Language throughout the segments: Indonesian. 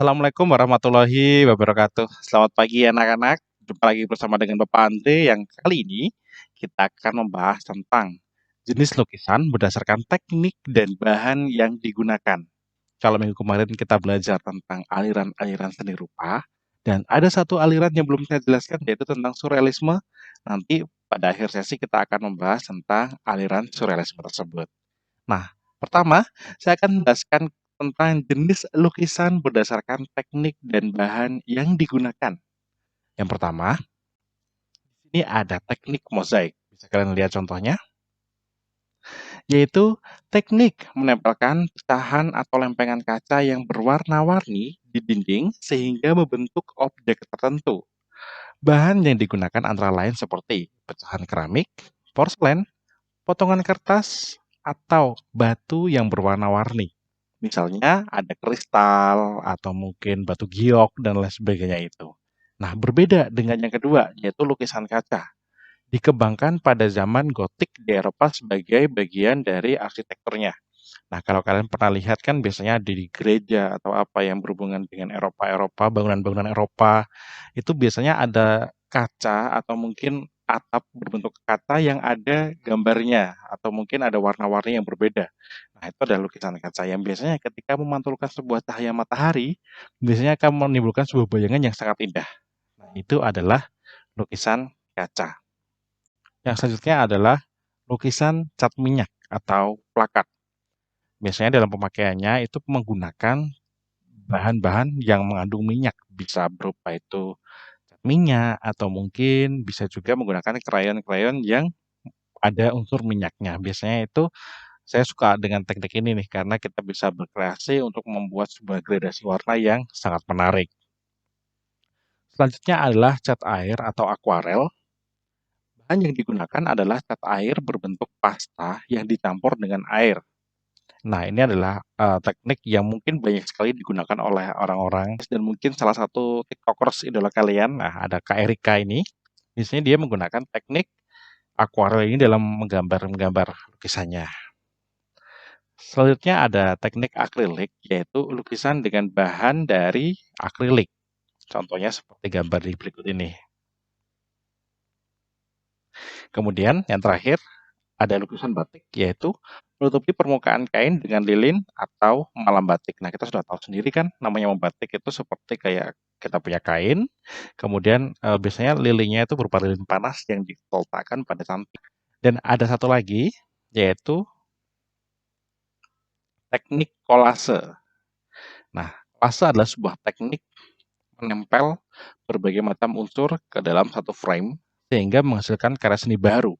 Assalamualaikum warahmatullahi wabarakatuh. Selamat pagi anak-anak. Jumpa lagi bersama dengan Bapak Andre yang kali ini kita akan membahas tentang jenis lukisan berdasarkan teknik dan bahan yang digunakan. Kalau minggu kemarin kita belajar tentang aliran-aliran seni rupa, dan ada satu aliran yang belum saya jelaskan yaitu tentang surrealisme. Nanti pada akhir sesi kita akan membahas tentang aliran surrealisme tersebut. Nah, pertama, saya akan menjelaskan tentang jenis lukisan berdasarkan teknik dan bahan yang digunakan. Yang pertama, ini ada teknik mozaik. Bisa kalian lihat contohnya, yaitu teknik menempelkan pecahan atau lempengan kaca yang berwarna-warni di dinding sehingga membentuk objek tertentu. Bahan yang digunakan antara lain seperti pecahan keramik, porselen, potongan kertas, atau batu yang berwarna-warni. Misalnya ada kristal atau mungkin batu giok dan lain sebagainya itu. Nah, berbeda dengan yang kedua, yaitu lukisan kaca. Dikembangkan pada zaman Gotik di Eropa sebagai bagian dari arsitekturnya. Nah, kalau kalian pernah lihat kan biasanya di gereja atau apa yang berhubungan dengan Eropa, bangunan-bangunan Eropa, itu biasanya ada kaca atau mungkin atap berbentuk kaca yang ada gambarnya atau mungkin ada warna-warni yang berbeda. Nah, itu adalah lukisan kaca yang biasanya ketika memantulkan sebuah cahaya matahari, biasanya akan menimbulkan sebuah bayangan yang sangat indah. Nah, itu adalah lukisan kaca. Yang selanjutnya adalah lukisan cat minyak atau plakat. Biasanya dalam pemakaiannya itu menggunakan bahan-bahan yang mengandung minyak, bisa berupa itu cat minyak atau mungkin bisa juga menggunakan krayon-krayon yang ada unsur minyaknya. Biasanya itu saya suka dengan teknik ini nih karena kita bisa berkreasi untuk membuat sebuah gradasi warna yang sangat menarik. Selanjutnya adalah cat air atau akuarel. Bahan yang digunakan adalah cat air berbentuk pasta yang dicampur dengan air. Nah, ini adalah teknik yang mungkin banyak sekali digunakan oleh orang-orang dan mungkin salah satu tiktokers idola kalian, nah ada Kak Erika ini, biasanya dia menggunakan teknik akuarel ini dalam menggambar lukisannya. Selanjutnya ada teknik akrilik, yaitu lukisan dengan bahan dari akrilik. Contohnya seperti gambar di berikut ini. Kemudian yang terakhir ada lukisan batik, yaitu menutupi permukaan kain dengan lilin atau malam batik. Nah, kita sudah tahu sendiri kan, namanya membatik itu seperti kayak kita punya kain, kemudian biasanya lilinnya itu berupa lilin panas yang diletakkan pada samping. Dan ada satu lagi, yaitu teknik kolase. Nah, kolase adalah sebuah teknik menempel berbagai macam unsur ke dalam satu frame sehingga menghasilkan karya seni baru.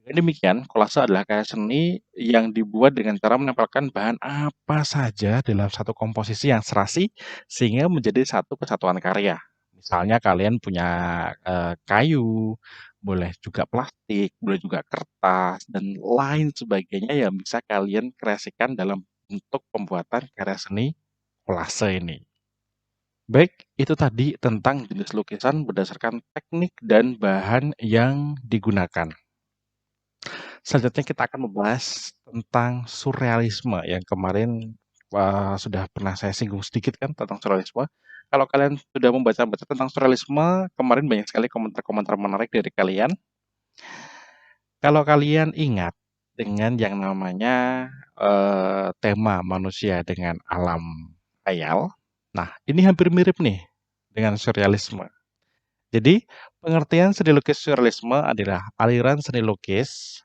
Dengan demikian, kolase adalah karya seni yang dibuat dengan cara menempelkan bahan apa saja dalam satu komposisi yang serasi sehingga menjadi satu kesatuan karya. Misalnya kalian punya kayu, boleh juga plastik, boleh juga kertas, dan lain sebagainya yang bisa kalian kreasikan dalam bentuk pembuatan karya seni kolase ini. Baik, itu tadi tentang jenis lukisan berdasarkan teknik dan bahan yang digunakan. Selanjutnya kita akan membahas tentang surrealisme yang kemarin sudah pernah saya singgung sedikit kan tentang surrealisme. Kalau kalian sudah membaca-baca tentang surrealisme, kemarin banyak sekali komentar-komentar menarik dari kalian. Kalau kalian ingat dengan yang namanya tema manusia dengan alam khayal, nah ini hampir mirip nih dengan surrealisme. Jadi pengertian seni lukis surrealisme adalah aliran seni lukis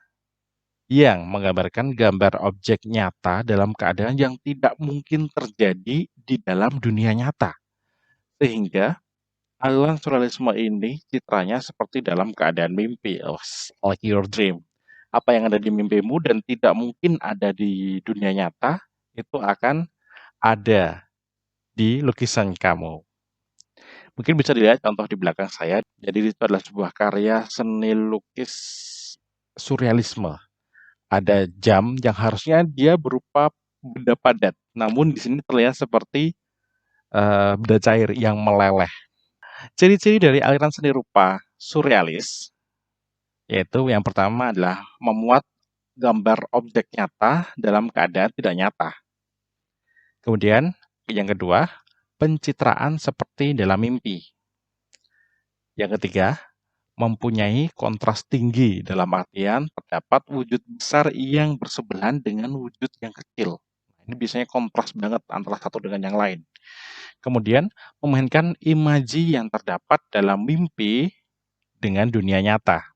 yang menggambarkan gambar objek nyata dalam keadaan yang tidak mungkin terjadi di dalam dunia nyata. Sehingga aliran surrealisme ini citranya seperti dalam keadaan mimpi, like your dream. Apa yang ada di mimpimu dan tidak mungkin ada di dunia nyata, itu akan ada di lukisan kamu. Mungkin bisa dilihat contoh di belakang saya. Jadi itu adalah sebuah karya seni lukis surrealisme. Ada jam yang harusnya dia berupa benda padat, namun di sini terlihat seperti benda cair yang meleleh. Ciri-ciri dari aliran seni rupa surrealis, yaitu yang pertama adalah memuat gambar objek nyata dalam keadaan tidak nyata. Kemudian yang kedua, pencitraan seperti dalam mimpi. Yang ketiga, mempunyai kontras tinggi dalam artian terdapat wujud besar yang bersebelahan dengan wujud yang kecil. Ini biasanya kontras banget antara satu dengan yang lain. Kemudian, memainkan imaji yang terdapat dalam mimpi dengan dunia nyata.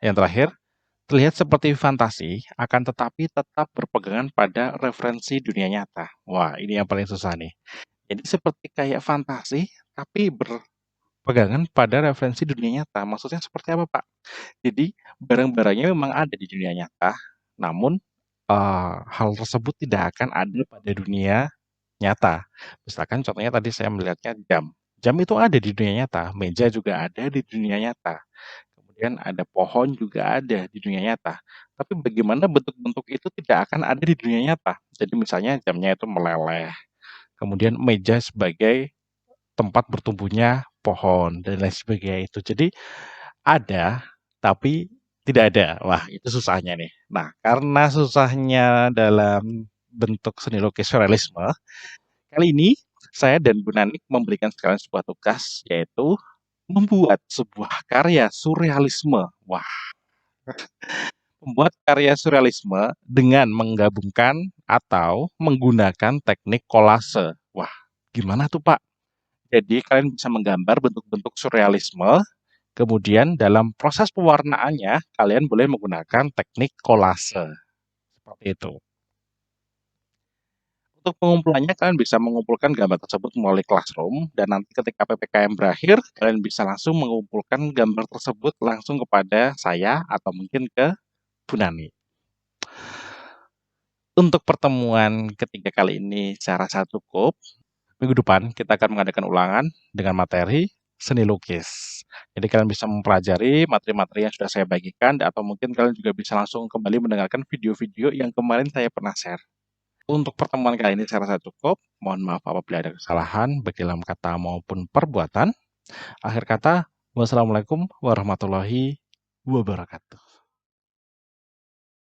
Yang terakhir, terlihat seperti fantasi, akan tetapi tetap berpegangan pada referensi dunia nyata. Wah, ini yang paling susah nih. Jadi seperti kayak fantasi, tapi berpegangan pada referensi dunia nyata. Maksudnya seperti apa, Pak? Jadi barang-barangnya memang ada di dunia nyata, namun hal tersebut tidak akan ada pada dunia nyata. Misalkan contohnya tadi saya melihatnya jam. Jam itu ada di dunia nyata, meja juga ada di dunia nyata. Kemudian ada pohon juga ada di dunia nyata. Tapi bagaimana bentuk-bentuk itu tidak akan ada di dunia nyata. Jadi misalnya jamnya itu meleleh, kemudian meja sebagai tempat bertumbuhnya pohon dan lain sebagainya itu. Jadi ada, tapi tidak ada. Wah, itu susahnya nih. Nah, karena susahnya dalam bentuk seni lukis surrealisme, kali ini saya dan Bu Nanik memberikan sekalian sebuah tugas, yaitu membuat sebuah karya surrealisme. Wah, membuat karya surrealisme dengan menggabungkan atau menggunakan teknik kolase. Wah, gimana tuh, Pak? Jadi kalian bisa menggambar bentuk-bentuk surrealisme, kemudian dalam proses pewarnaannya kalian boleh menggunakan teknik kolase. Seperti itu. Untuk pengumpulannya kalian bisa mengumpulkan gambar tersebut melalui Classroom dan nanti ketika PPKM berakhir kalian bisa langsung mengumpulkan gambar tersebut langsung kepada saya atau mungkin ke Bu Nani. Untuk pertemuan ketiga kali ini saya rasa cukup. Minggu depan kita akan mengadakan ulangan dengan materi seni lukis. Jadi kalian bisa mempelajari materi-materi yang sudah saya bagikan atau mungkin kalian juga bisa langsung kembali mendengarkan video-video yang kemarin saya pernah share. Untuk pertemuan kali ini saya rasa cukup. Mohon maaf apabila ada kesalahan baik dalam kata maupun perbuatan. Akhir kata, wassalamualaikum warahmatullahi wabarakatuh.